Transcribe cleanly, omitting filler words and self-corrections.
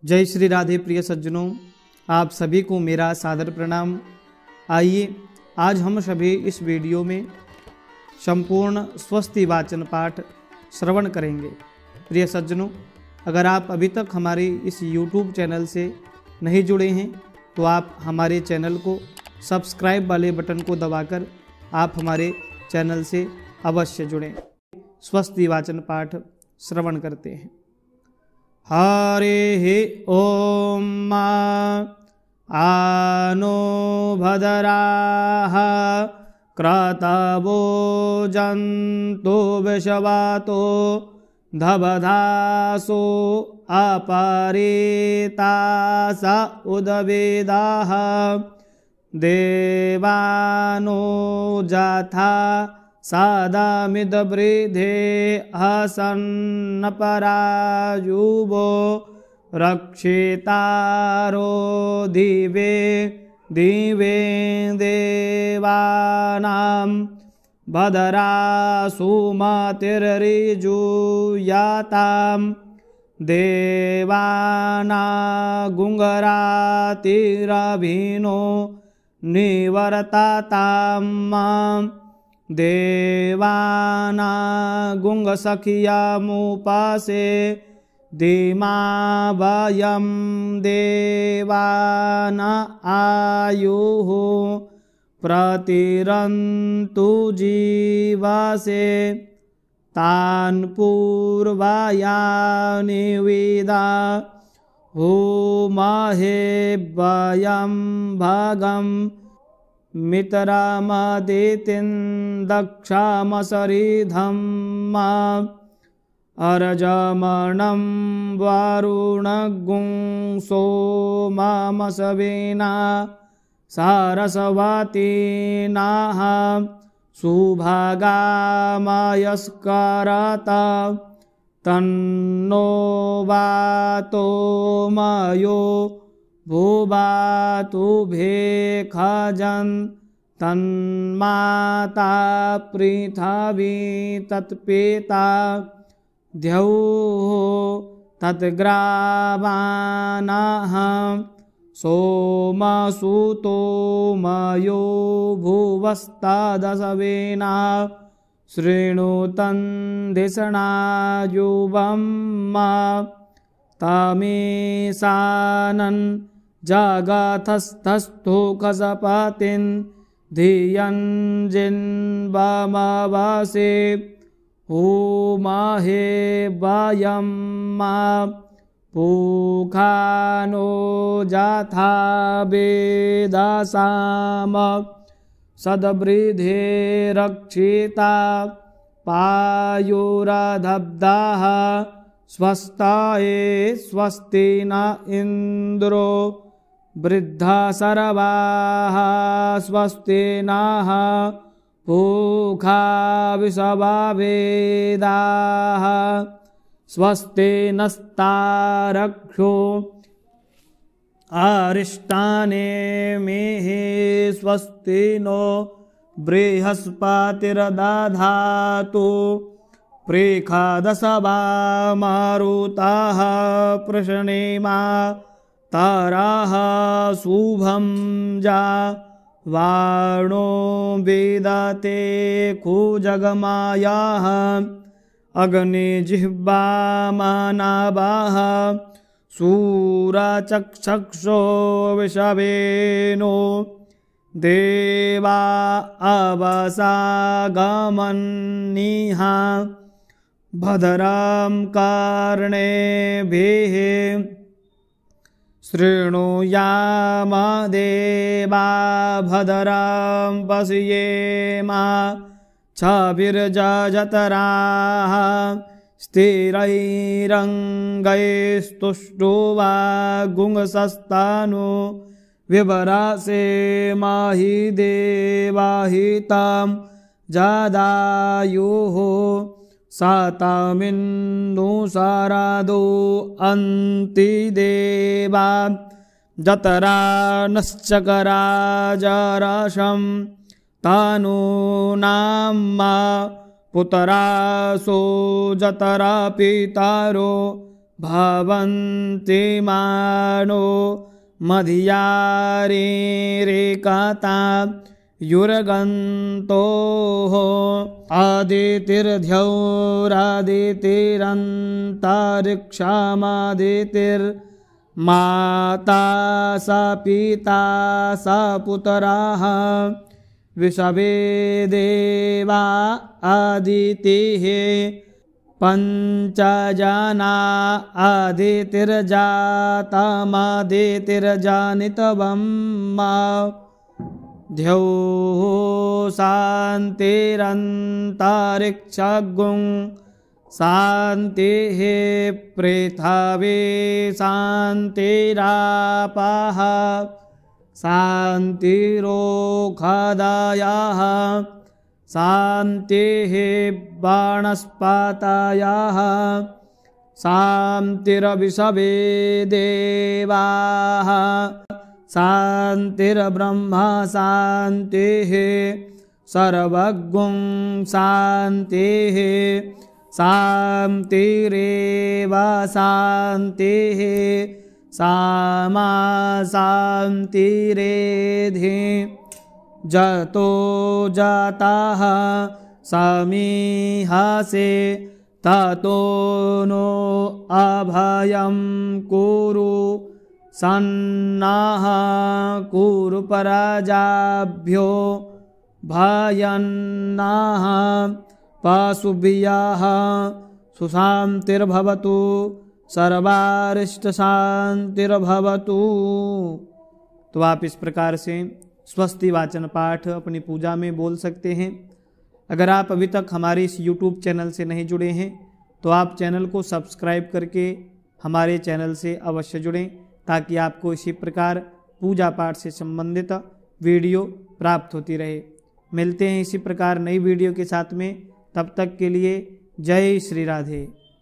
जय श्री राधे प्रिय सज्जनों, आप सभी को मेरा सादर प्रणाम। आइए आज हम सभी इस वीडियो में संपूर्ण स्वस्ति वाचन पाठ श्रवण करेंगे। प्रिय सज्जनों, अगर आप अभी तक हमारे इस YouTube चैनल से नहीं जुड़े हैं तो आप हमारे चैनल को सब्सक्राइब वाले बटन को दबाकर आप हमारे चैनल से अवश्य जुड़ें। स्वस्ति वाचन पाठ श्रवण करते हैं। हरे ओम आनो भदराः क्रतवो जन्तु विषवातो धबधासो अपरेतास उदवेदाः देवानो जथा सादामिदवृधे हसन्नपरायुवो रक्षितारो दिवे दिवे देवानां भद्रासुमतिर्ऋजुयातां देवाना गुंगरातिरभिनो निवर्ततां देवाना गुंगसखियामुपासे धीमा वयं देवाना आयुः प्रतिरन्तु जीवसे तान् पूर्वायानि विदा होमहे वयं भगम् मितरामदितिं दक्षामसरिधं अर्जमणं वरुणगुं सोममसविना सारस्वतीनाः सुभगामयस्करत तन्नो वातो मयो भूवातु भेखजन् तन्माता पृथिवी तत्पिता द्यौः तद्ग्रावाणः सोमसुतो मयो भुवस्तदसवेना शृणुतं धिषणायुवं तमीशानन् जगतस्थस्थो कसपतिं धियञ्जिन्वमवसे होमहे वयं पूखानो जथा वेदसाम सद्वृधे रक्षिता पायुरधब्धाः स्वस्ताये स्वस्ति न इन्द्रो वृद्धा सर्वाः स्वस्ति नः पूखा विषवावेदाः स्वस्ति नस्तारक्षो अरिष्टानेमिः स्वस्ति नो बृहस्पतिर्दधातु प्रेखादशवा मारुताः प्रशनेमा ताराः शुभं जा वाणो वेदते खुजगमायाः अग्निजिह्वा मानवाः शूरचक्षुषो विषवेनो देवा अवसागमन्निः भद्रं कर्णेभिः शृणुयाम देवा भद्रं पश्येम छविर्जतराः स्थिरैरङ्गैस्तुष्टुवा गुंसस्तानु विवरासे माहि देवाहितां जदायुः सातामिन्नु सारादो अन्ति देवा जतरा नश्चकराजरसं तानूनां पुतरासो जतरा पितारो भवन्ति मानो मधियारे रेकता युरगन्तोः आदितिर्द्यौरादितिरन्तरिक्षामादितिर्माता स पिता स पुत्राः विषवे देवा आदितिः पञ्चजना आदितिर्जातमदितिर्जानितवं मा द्यौः शान्तिरन्तरिक्षगुं शान्तिः पृथिवी शान्तिरापः शान्तिरोषधयः शान्तिः वनस्पतयः शान्तिर्विषवे देवाः शान्तिर्ब्रह्म शान्तिः सर्वगुं शान्तिः शान्तिरेव शान्तिः सामा शान्तिरेधि जतो जातः समीहसे ततो नो अभयं कुरु सन्नः कुरु पराजाभ्यो भयन्नः पशुभ्यः सुशान्तिर्भवतु सर्वारिष्टशान्तिर्भवतु। तो आप इस प्रकार से स्वस्ति वाचन पाठ अपनी पूजा में बोल सकते हैं। अगर आप अभी तक हमारे इस YouTube चैनल से नहीं जुड़े हैं तो आप चैनल को सब्सक्राइब करके हमारे चैनल से अवश्य जुड़ें, ताकि आपको इसी प्रकार पूजा पाठ से संबंधित वीडियो प्राप्त होती रहे। मिलते हैं इसी प्रकार नई वीडियो के साथ में, तब तक के लिए जय श्री राधे।